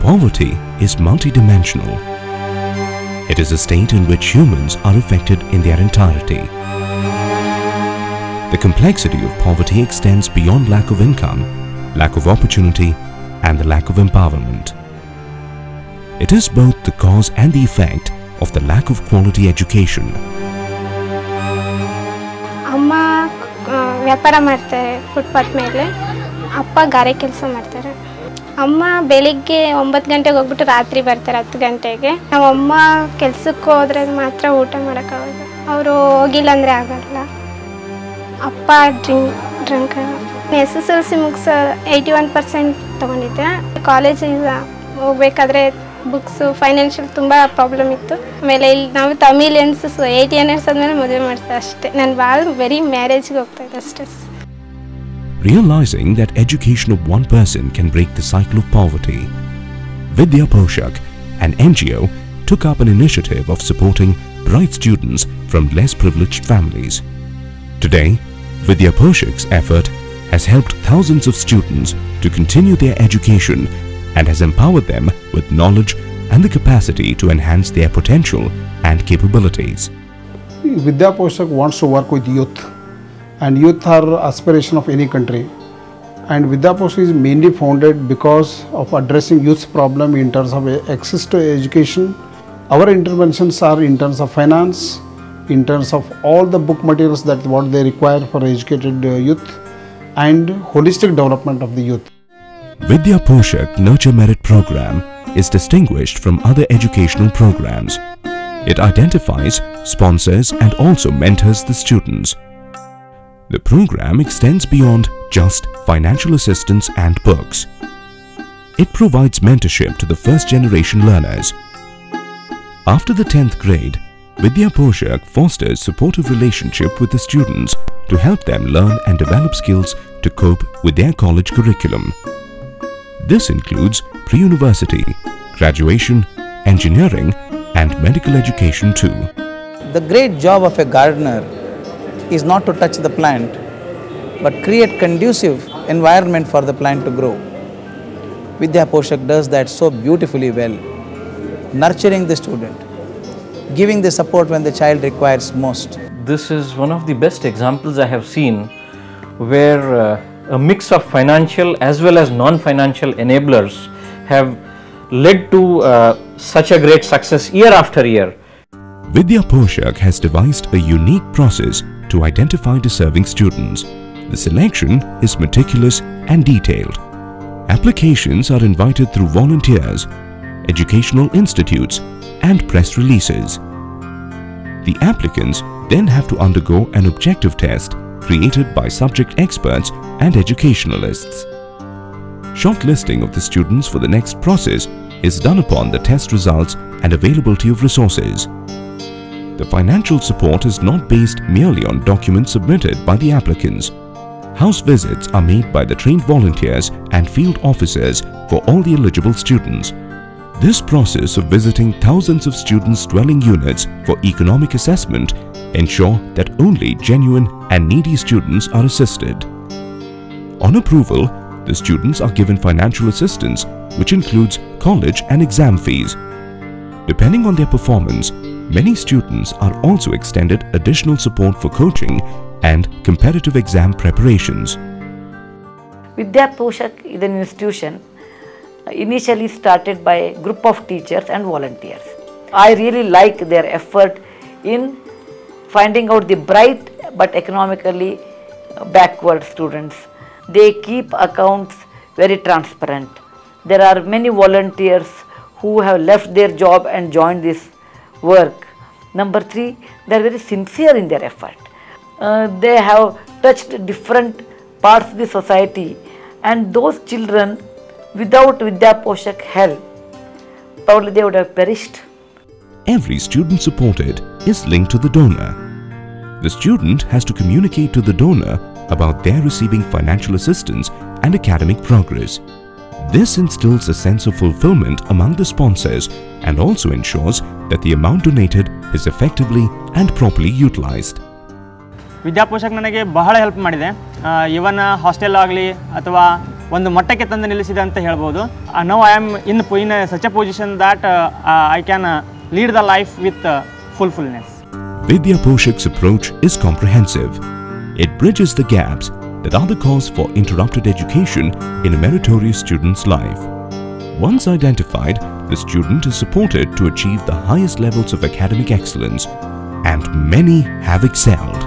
Poverty is multidimensional. It is a state in which humans are affected in their entirety. The complexity of poverty extends beyond lack of income, lack of opportunity, and the lack of empowerment. It is both the cause and the effect of the lack of quality education. ಅಮ್ಮ ವ್ಯಾಪಾರ ಮಾಡ್ತಾರೆ footpath ಮೇಲೆ, ಅಪ್ಪ ಗಾರೆ ಕೆಲಸ ಮಾಡ್ತಾರೆ. ಅಮ್ಮ ಬೆಳಿಗ್ಗೆ 9 ಗಂಟೆಗೆ ಹೋಗ್ಬಿಟ್ಟು ರಾತ್ರಿ ಬರ್ತಾರೆ 10 ಗಂಟೆಗೆ. ನಮ್ಮ ಅಮ್ಮ ಕೆಲಸಕ್ಕೆ ಹೋದ್ರೆ ಮಾತ್ರ ಊಟ ಮಾಡೋಕ್ಕಾಗಲ್ಲ, ಅವರು ಹೋಗಿಲ್ಲ ಅಂದರೆ ಆಗಲ್ಲ. ಅಪ್ಪ ಡ್ರಂಕ್. SSLC ಮುಗಿಸೋ 81% ತೊಗೊಂಡಿದ್ದೆ. ಕಾಲೇಜಿಗೆ ಹೋಗ್ಬೇಕಾದ್ರೆ ಬುಕ್ಸು ಫೈನಾನ್ಷಿಯಲ್ ತುಂಬ ಪ್ರಾಬ್ಲಮ್ ಇತ್ತು. ಆಮೇಲೆ ಇಲ್ಲಿ ನಾವು ತಮಿಳಿಯನ್ಸ್ 18 ಇಯರ್ಸ್ ಆದಮೇಲೆ ಮದುವೆ ಮಾಡ್ತಾರೆ ಅಷ್ಟೇ. ನಾನು ಭಾಳ ಬರೀ ಮ್ಯಾರೇಜ್ಗೆ ಹೋಗ್ತಾ ಇದ್ದೆ ಅಷ್ಟೇ. Realizing that education of one person can break the cycle of poverty, Vidya Poshak, an NGO, took up an initiative of supporting bright students from less privileged families. Today, Vidya Poshak's effort has helped thousands of students to continue their education and has empowered them with knowledge and the capacity to enhance their potential and capabilities. Vidya Poshak wants to work with youth, and youth are aspiration of any country. And Vidya Poshak is mainly founded because of addressing youth's problem in terms of access to education. Our interventions are in terms of finance, in terms of all the book materials that what they require for educated youth, and holistic development of the youth. Vidya Poshak Nurture Merit Program is distinguished from other educational programs. It identifies, sponsors and also mentors the students. The program extends beyond just financial assistance and books. It provides mentorship to the first generation learners. After the 10th grade, Vidya Poshak fosters supportive relationship with the students to help them learn and develop skills to cope with their college curriculum. This includes pre-university, graduation, engineering and medical education too. The great job of a gardener is not to touch the plant, but create conducive environment for the plant to grow. Vidya Poshak does that so beautifully well, nurturing the student, giving the support when the child requires most. This is one of the best examples I have seen where a mix of financial as well as non-financial enablers have led to such a great success year after year. Vidya Poshak has devised a unique process to identify deserving students. The selection is meticulous and detailed. Applications are invited through volunteers, educational institutes, and press releases. The applicants then have to undergo an objective test created by subject experts and educationalists. Shortlisting of the students for the next process is done upon the test results and availability of resources. The financial support is not based merely on documents submitted by the applicants. House visits are made by the trained volunteers and field officers for all the eligible students. This process of visiting thousands of students' dwelling units for economic assessment ensure that only genuine and needy students are assisted. On approval, the students are given financial assistance which includes college and exam fees. Depending on their performance, many students are also extended additional support for coaching and competitive exam preparations. Vidya Poshak is an institution initially started by a group of teachers and volunteers. I really like their effort in finding out the bright but economically backward students. They keep accounts very transparent. There are many volunteers who have left their job and joined this work. Number 3, they are very sincere in their effort. They have touched different parts of the society, and those children without Vidya Poshak help, probably they would have perished. Every student supported is linked to the donor. The student has to communicate to the donor about their receiving financial assistance and academic progress. This instills a sense of fulfillment among the sponsors and also ensures that the amount donated is effectively and properly utilized. Vidya Poshak ನನಗೆ ಬಹಳ help ಮಾಡಿದೆ. ಇವನ್ hostel ಆಗಲಿ ಅಥವಾ ಒಂದು ಮಟ್ಟಕ್ಕೆ ತಂದು ನಿಲ್ಲಿಸಿದೆ ಅಂತ ಹೇಳ್ಬೋದು. Now I am in such a position that I can lead the life with fulfulness. Vidya Poshak's approach is comprehensive. It bridges the gaps that are the cause for interrupted education in a meritorious student's life. Once identified, the student is supported to achieve the highest levels of academic excellence, and many have excelled.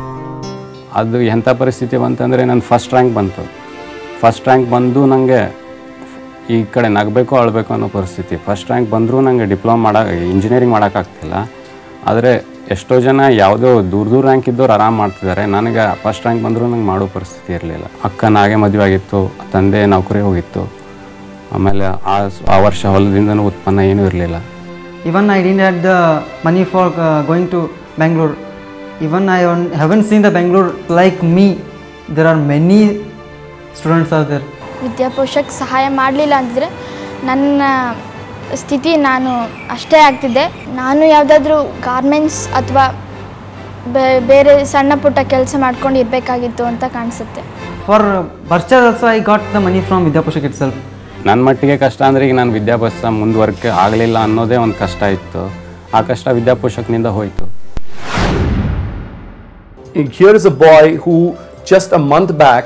ಅದು ಎಂಥ ಪರಿಸ್ಥಿತಿ ಬಂತಂದರೆ ನನ್ನ first rank ಬಂತು. First rank ಬಂದು ನನಗೆ ಈ ಕಡೆ ನಗಬೇಕು ಅಳಬೇಕು ಅನ್ನೋ ಪರಿಸ್ಥಿತಿ. ಫಸ್ಟ್ ರ್ಯಾಂಕ್ ಬಂದರೂ ನನಗೆ ಇಂಜಿನಿಯರಿಂಗ್ ಮಾಡೋಕ್ಕಾಗ್ತಿಲ್ಲ. ಆದರೆ ಎಷ್ಟೋ ಜನ ಯಾವುದೋ ದೂರ ರ್ಯಾಂಕ್ ಇದ್ದವ್ರು ಆರಾಮ್ ಮಾಡ್ತಿದ್ದಾರೆ. ನನಗೆ ಫಸ್ಟ್ ರ್ಯಾಂಕ್ ಬಂದರೂ ನಂಗೆ ಮಾಡೋ ಪರಿಸ್ಥಿತಿ ಇರಲಿಲ್ಲ. ಅಕ್ಕನಾಗೆ ಮದುವೆ ಆಗಿತ್ತು, ತಂದೆ ನೌಕರಿ ಹೋಗಿತ್ತು, ಆಮೇಲೆ ಆ ವರ್ಷ ಹೊಲದಿಂದನೂ ಉತ್ಪನ್ನ ಏನೂ ಇರಲಿಲ್ಲ. Even I didn't have the money for going to Bangalore. Even I haven't seen the Bangalore like me. There are many students out there. ವಿದ್ಯಾ ಪೋಷಕ್ ಸಹಾಯ ಮಾಡಲಿಲ್ಲ ಅಂದರೆ ನನ್ನ ಸ್ಥಿತಿ ನಾನು ಅಷ್ಟೇ ಆಗ್ತಿದ್ದೆ. ನಾನು ಯಾವುದಾದ್ರೂ ಗಾರ್ಮೆಂಟ್ಸ್ ಅಥವಾ ಬೇರೆ ಸಣ್ಣ ಪುಟ್ಟ ಕೆಲಸ ಮಾಡ್ಕೊಂಡು ಇರಬೇಕಾಗಿತ್ತು ಅಂತ ಕಾಣಿಸುತ್ತೆ. For purchase also I got the money from Vidya Poshak itself. ನನ್ನ ಮಟ್ಟಿಗೆ ಕಷ್ಟ ಅಂದರೆ ಈಗ ನಾನು ವಿದ್ಯಾಭ್ಯಾಸ ಮುಂದುವರಕ್ಕೆ ಆಗಲಿಲ್ಲ ಅನ್ನೋದೇ ಒಂದು ಕಷ್ಟ ಇತ್ತು. ಆ ಕಷ್ಟ ವಿದ್ಯಾ ಪೋಷಕ್ನಿಂದ ಹೋಯಿತು. Here is a boy who just a month back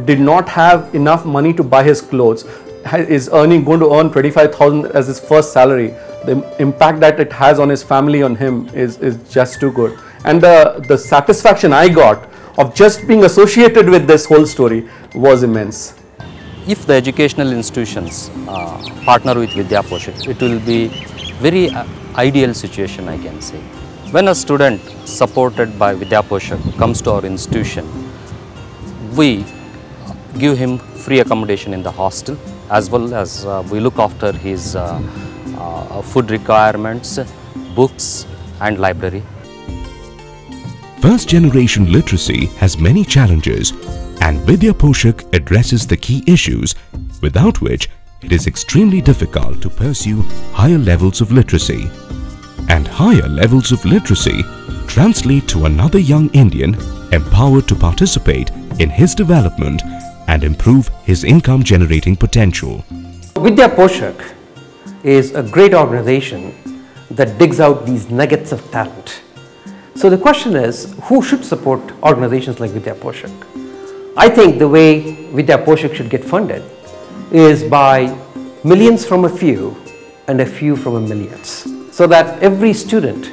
did not have enough money to buy his clothes, is going to earn 25,000 as his first salary. The impact that it has on his family, on him, is just too good. And the satisfaction I got of just being associated with this whole story was immense. If the educational institutions partner with Vidya Poshak, it will be very ideal situation, I can say. When a student supported by Vidya Poshak comes to our institution, we give him free accommodation in the hostel, as well as we look after his food requirements, books and library. First generation literacy has many challenges, and Vidya Poshak addresses the key issues without which it is extremely difficult to pursue higher levels of literacy. And higher levels of literacy translate to another young Indian empowered to participate in his development and improve his income generating potential. Vidya Poshak is a great organization that digs out these nuggets of talent. So the question is, who should support organizations like Vidya Poshak? I think the way Vidya Poshak should get funded is by millions from a few and a few from a millions, so that every student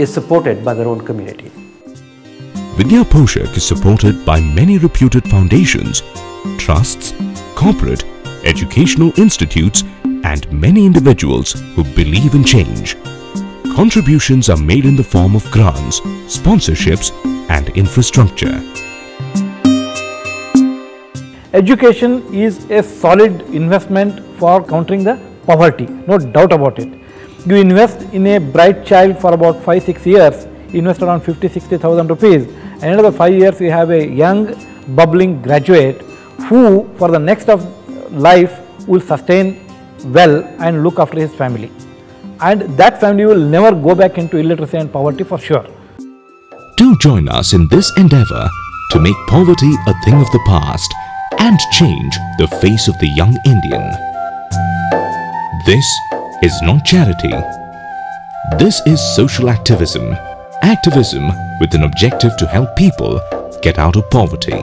is supported by their own community. Vidya Poshak is supported by many reputed foundations, trusts, corporate, educational institutes, and many individuals who believe in change. Contributions are made in the form of grants, sponsorships, and infrastructure. Education is a solid investment for countering the poverty, no doubt about it. You invest in a bright child for about 5-6 years, invest around 50,000-60,000 rupees, and in another 5 years you have a young bubbling graduate who for the next of life will sustain well and look after his family, and that family will never go back into illiteracy and poverty for sure. Do join us in this endeavor to make poverty a thing of the past and change the face of the young Indian. This is not charity. This is social activism. Activism with an objective to help people get out of poverty.